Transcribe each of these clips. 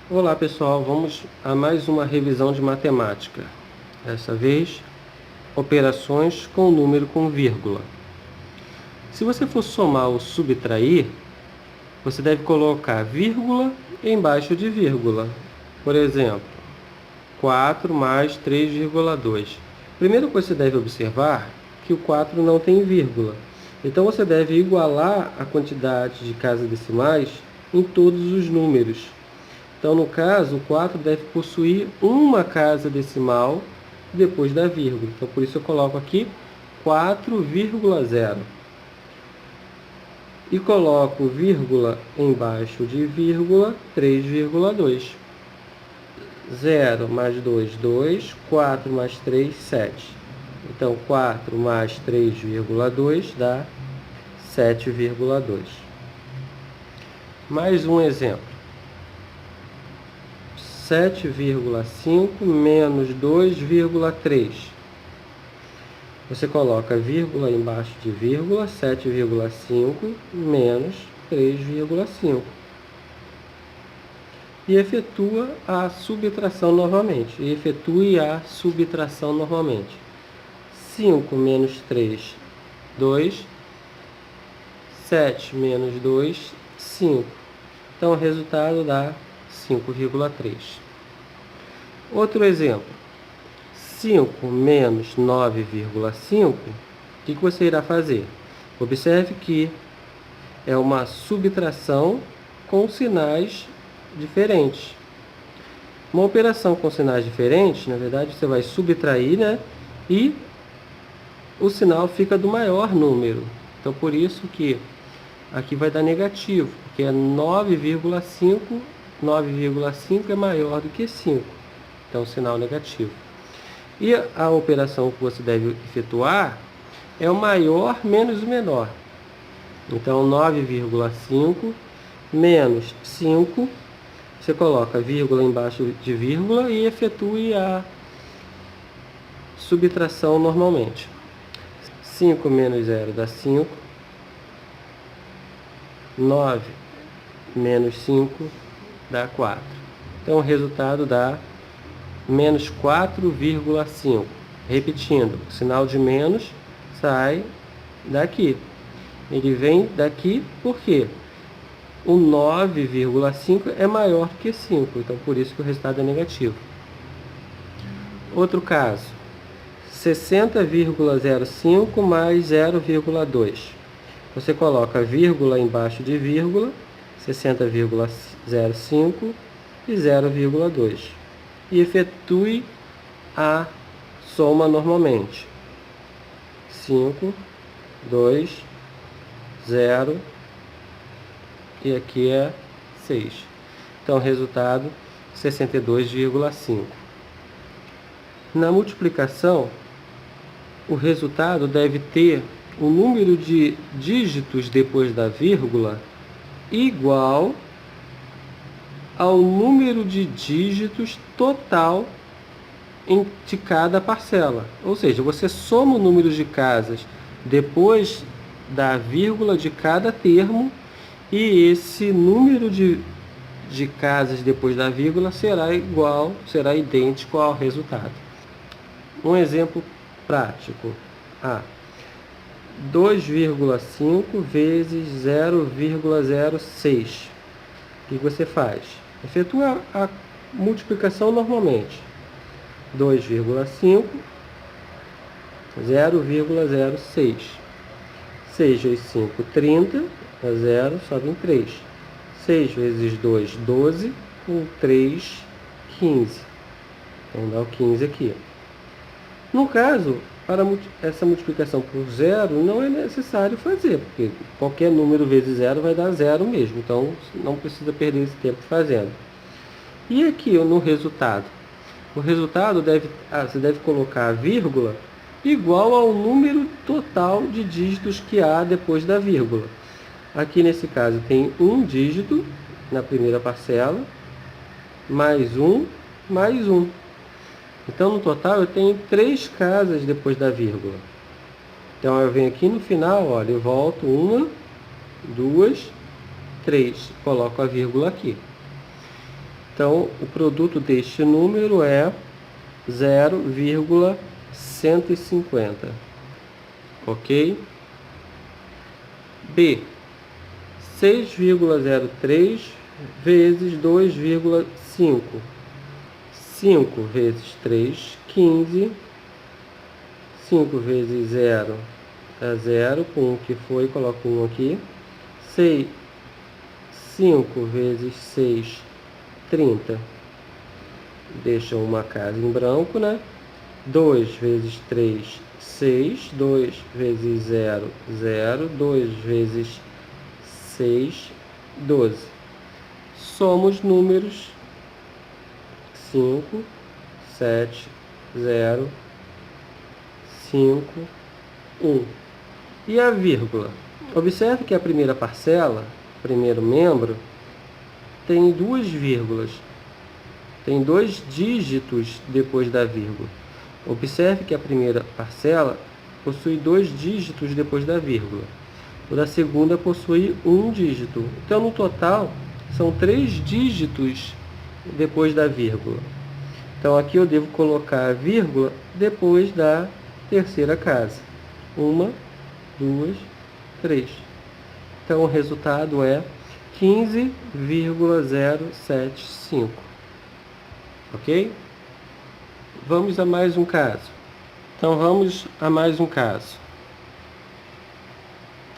Olá pessoal, vamos a mais uma revisão de matemática. Dessa vez, operações com número com vírgula. Se você for somar ou subtrair, você deve colocar vírgula embaixo de vírgula. Por exemplo, 4 mais 3,2. Primeira coisa que você deve observar é que o 4 não tem vírgula. Então você deve igualar a quantidade de casas decimais em todos os números. Então, no caso, o 4 deve possuir uma casa decimal depois da vírgula. Então, por isso eu coloco aqui 4,0. E coloco vírgula embaixo de vírgula 3,2. 0 mais 2, 2. 4 mais 3, 7. Então, 4 mais 3,2 dá 7,2. Mais um exemplo. 7,5 menos 2,3. Você coloca vírgula embaixo de vírgula, 7,5 menos 3,5. E efetua a subtração novamente. 5 menos 3, 2. 7 menos 2, 5. Então, o resultado dá 5,3. Outro exemplo. 5 menos 9,5. O que você irá fazer? Observe que é uma subtração com sinais diferentes. Uma operação com sinais diferentes, na verdade, você vai subtrair, né? E o sinal fica do maior número. Então, por isso que aqui vai dar negativo, porque é 9,5. 9,5 é maior do que 5. Então, sinal negativo. E a operação que você deve efetuar é o maior menos o menor. Então, 9,5 menos 5. Você coloca vírgula embaixo de vírgula e efetue a subtração normalmente. 5 menos 0 dá 5. 9 menos 5 dá 4. Então, o resultado dá menos 4,5. Repetindo, o sinal de menos sai daqui. Ele vem daqui porque o 9,5 é maior que 5. Então, por isso que o resultado é negativo. Outro caso. 60,05 mais 0,2. Você coloca vírgula embaixo de vírgula, 60,05 e 0,2. E efetue a soma normalmente. 5, 2, 0 e aqui é 6. Então, resultado 62,5. Na multiplicação, o resultado deve ter o número de dígitos depois da vírgula igual ao número de dígitos total de cada parcela. Ou seja, você soma o número de casas depois da vírgula de cada termo e esse número de casas depois da vírgula será idêntico ao resultado. Um exemplo prático. 2,5 vezes 0,06. O que você faz? Efetua a multiplicação normalmente. 2,5, 0,06. 6 vezes 5, 30. A 0 sobe em 3. 6 vezes 2, 12. Com 3, 15. Então dá o 15 aqui. No caso, para essa multiplicação por zero, não é necessário fazer, porque qualquer número vezes zero vai dar zero mesmo. Então, não precisa perder esse tempo fazendo. E aqui no resultado? O resultado você deve colocar a vírgula igual ao número total de dígitos que há depois da vírgula. Aqui nesse caso tem um dígito na primeira parcela, mais um, mais um. Então, no total, eu tenho 3 casas depois da vírgula. Então, eu venho aqui no final, olha, eu volto 1, 2, 3. Coloco a vírgula aqui. Então, o produto deste número é 0,150. Ok? B. 6,03 vezes 2,5. 5 vezes 3, 15. 5 vezes 0 é 0, com o que foi, coloco 1 aqui. 5 vezes 6, 30. Deixa uma casa em branco, né? 2 vezes 3, 6. 2 vezes 0, 0. 2 vezes 6, 12. Somos números 5, 7, 0, 5, 1. E a vírgula? Observe que a primeira parcela, primeiro membro, tem duas vírgulas. Tem 2 dígitos depois da vírgula. Observe que a primeira parcela possui 2 dígitos depois da vírgula. O da segunda possui 1 dígito. Então, no total, são 3 dígitos depois da vírgula. Então, aqui eu devo colocar a vírgula depois da terceira casa. 1, 2, 3. Então, o resultado é 15,075. Ok? Vamos a mais um caso. Então, vamos a mais um caso.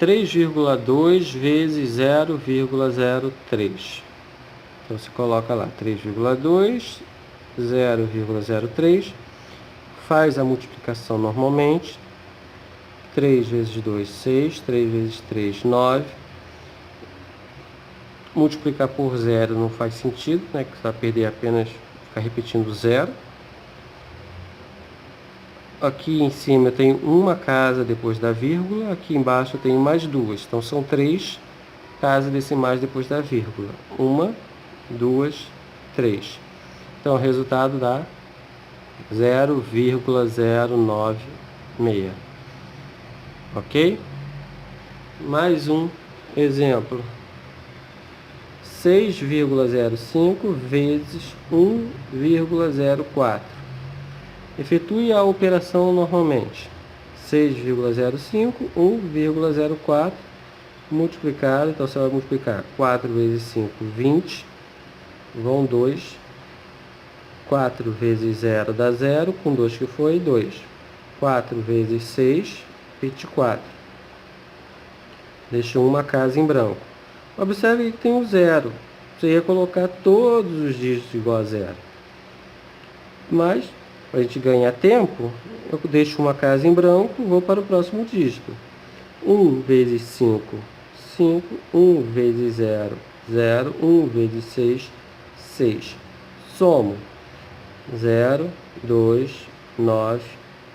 3,2 vezes 0,03. Então, você coloca lá 3,2, 0,03. Faz a multiplicação normalmente. 3 vezes 2, 6. 3 vezes 3, 9. Multiplicar por zero não faz sentido, né? Que você vai perder apenas ficar repetindo zero. Aqui em cima eu tenho uma casa depois da vírgula, aqui embaixo eu tenho mais duas. Então são 3 casas decimais depois da vírgula. 1, 2, 3. Então o resultado dá 0,096. Ok? Mais um exemplo. 6,05 vezes 1,04. Efetue a operação normalmente. 6,05, 1,04 multiplicado. Então você vai multiplicar 4 vezes 5, 20. Vão 2. 4 vezes 0 dá 0. Com 2 que foi, 2. 4 vezes 6, 24. Deixou uma casa em branco. Observe que tem o 0. Você ia colocar todos os dígitos igual a 0. Mas, para a gente ganhar tempo, eu deixo uma casa em branco e vou para o próximo dígito. 1 vezes 5, 5. 1 vezes 0, 0. 1 vezes 6, 6. Somo. 0, 2, 9,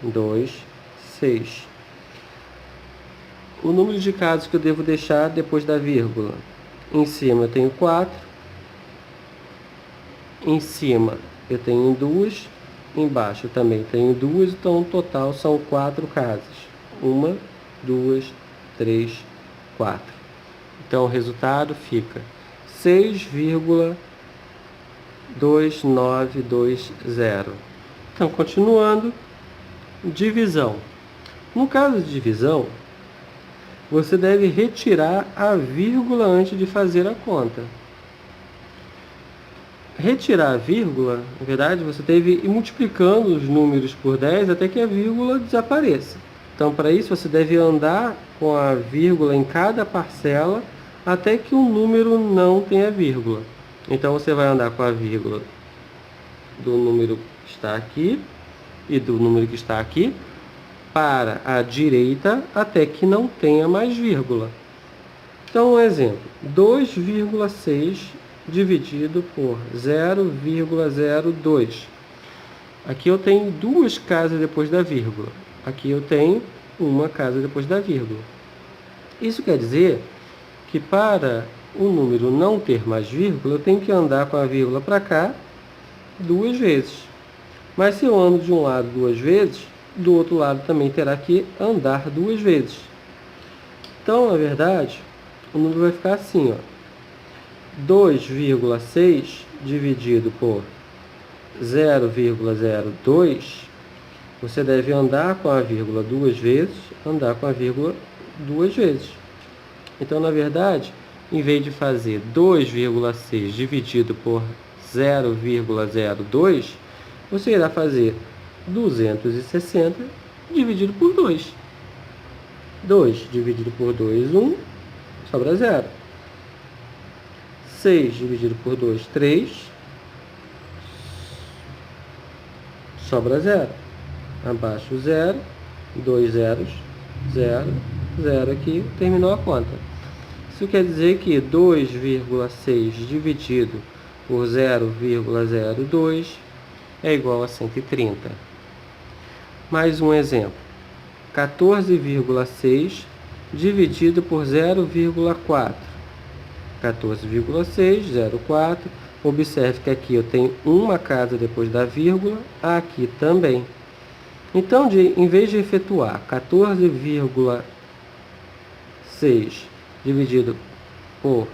2, 6. O número de casas que eu devo deixar depois da vírgula. Em cima eu tenho 4. Em cima eu tenho 2. Embaixo eu também tenho 2. Então, no total são 4 casas. 1, 2, 3, 4. Então, o resultado fica 6,2920. Então, continuando. Divisão. No caso de divisão, você deve retirar a vírgula antes de fazer a conta. Retirar a vírgula, na verdade, você deve ir multiplicando os números por 10 até que a vírgula desapareça. Então, para isso, você deve andar com a vírgula em cada parcela até que um número não tenha vírgula. Então, você vai andar com a vírgula do número que está aqui e do número que está aqui para a direita até que não tenha mais vírgula. Então, um exemplo, 2,6 dividido por 0,02. Aqui eu tenho 2 casas depois da vírgula. Aqui eu tenho uma casa depois da vírgula. Isso quer dizer que para o número não ter mais vírgula, eu tenho que andar com a vírgula para cá 2 vezes. Mas se eu ando de um lado 2 vezes, do outro lado também terá que andar 2 vezes. Então, na verdade, o número vai ficar assim, ó. 2,6 dividido por 0,02, você deve andar com a vírgula duas vezes, andar com a vírgula duas vezes. Então, na verdade, em vez de fazer 2,6 dividido por 0,02, você irá fazer 260 dividido por 2. 2 dividido por 2, 1, sobra 0. 6 dividido por 2, 3, sobra 0. Abaixo 0, 2 zeros, 0, 0 aqui, terminou a conta. Isso quer dizer que 2,6 dividido por 0,02 é igual a 130. Mais um exemplo. 14,6 dividido por 0,4. 14,6, 0,4. Observe que aqui eu tenho uma casa depois da vírgula, aqui também. Então, em vez de efetuar 14,6 dividido por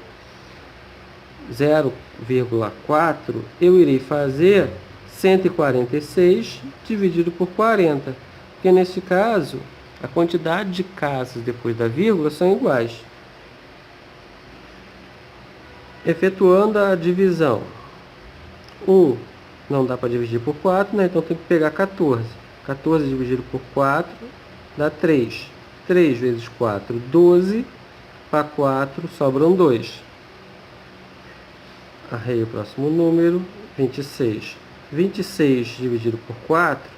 0,4, eu irei fazer 146 dividido por 40, porque nesse caso, a quantidade de casas depois da vírgula são iguais. Efetuando a divisão, 1 não dá para dividir por 4, né? Então tem que pegar 14. 14 dividido por 4 dá 3. 3 vezes 4, 12. Para 4 sobram 2. Arrei o próximo número, 26. 26 dividido por 4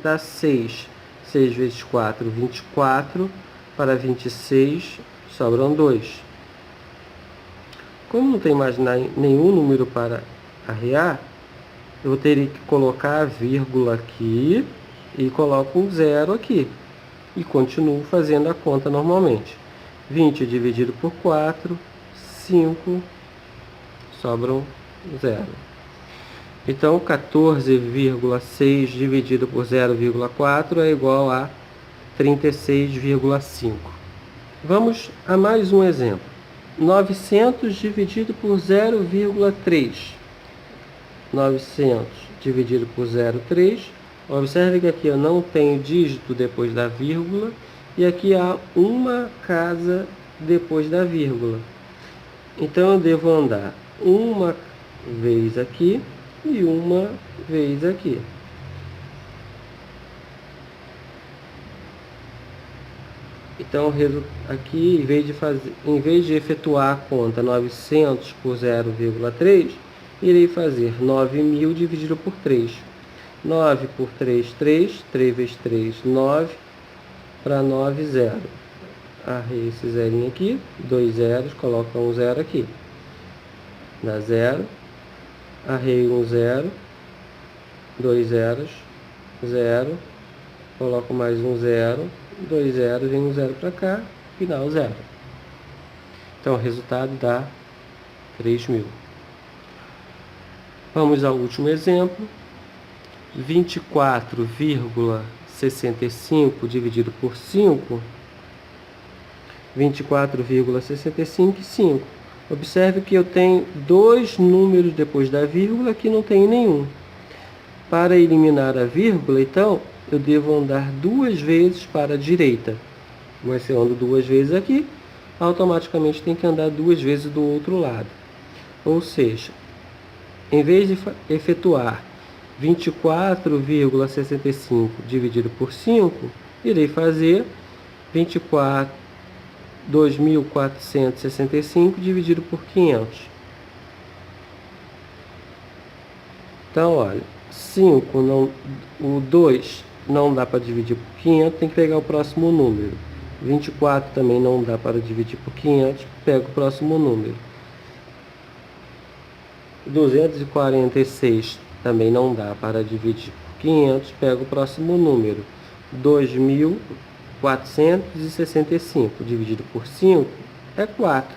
dá 6. 6 vezes 4, 24. Para 26 sobram 2. Como não tem mais nenhum número para arrear, eu teria que colocar a vírgula aqui e coloco um 0 aqui. E continuo fazendo a conta normalmente. 20 dividido por 4, 5, sobram 0. Então, 14,6 dividido por 0,4 é igual a 36,5. Vamos a mais um exemplo. 900 dividido por 0,3. 900 dividido por 0,3. Observe que aqui eu não tenho dígito depois da vírgula. E aqui há uma casa depois da vírgula. Então, eu devo andar uma vez aqui e uma vez aqui. Então, aqui, em vez de efetuar a conta 900 por 0,3, irei fazer 9.000 dividido por 3. 9 por 3, 3. 3 vezes 3, 9. Para 9, 0. Arrei esse zerinho aqui. 2 zeros, coloca um 0 aqui. Dá 0. Arrei um 0. 2 zeros, 0. Coloco mais um 0. 2 zeros, vem um 0 para cá, final 0. Então, o resultado dá 3.000. Vamos ao último exemplo. 24,65 dividido por 5. 24,65, 5. Observe que eu tenho dois números depois da vírgula que não tem nenhum. Para eliminar a vírgula, então, eu devo andar duas vezes para a direita. Mas se eu ando duas vezes aqui, automaticamente tem que andar duas vezes do outro lado. Ou seja, em vez de efetuar 24,65 dividido por 5, irei fazer 2.465 dividido por 500. Então, olha, 5 não, o 2 não dá para dividir por 500, tem que pegar o próximo número. 24 também não dá para dividir por 500, pega o próximo número. 246 também não dá para dividir por 500, pega o próximo número. 2.465 dividido por 5 é 4.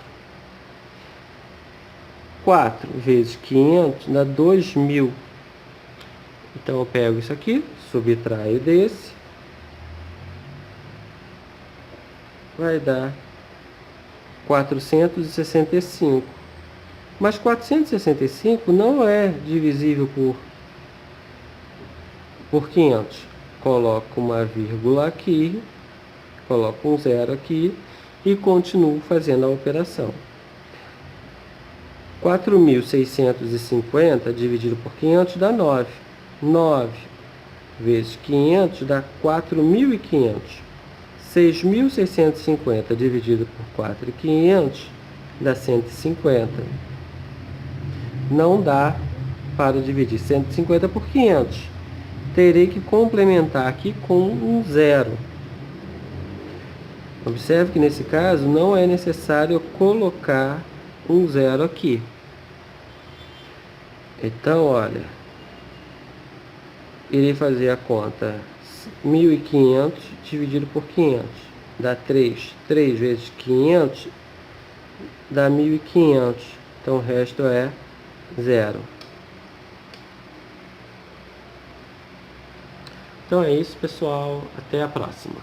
4 vezes 500 dá 2.000. Então, eu pego isso aqui, subtraio desse, vai dar 465. Mas 465 não é divisível por 500. Coloco uma vírgula aqui, coloco um zero aqui e continuo fazendo a operação. 4.650 dividido por 500 dá 9. 9 vezes 500 dá 4.500. 6.650 dividido por 4.500 dá 150. Não dá para dividir 150 por 500. Terei que complementar aqui com um zero. Observe que nesse caso não é necessário colocar um zero aqui. Então, olha, irei fazer a conta 1.500 dividido por 500. Dá 3. 3 vezes 500 dá 1.500. Então, o resto é zero. Então é isso, pessoal. Até a próxima.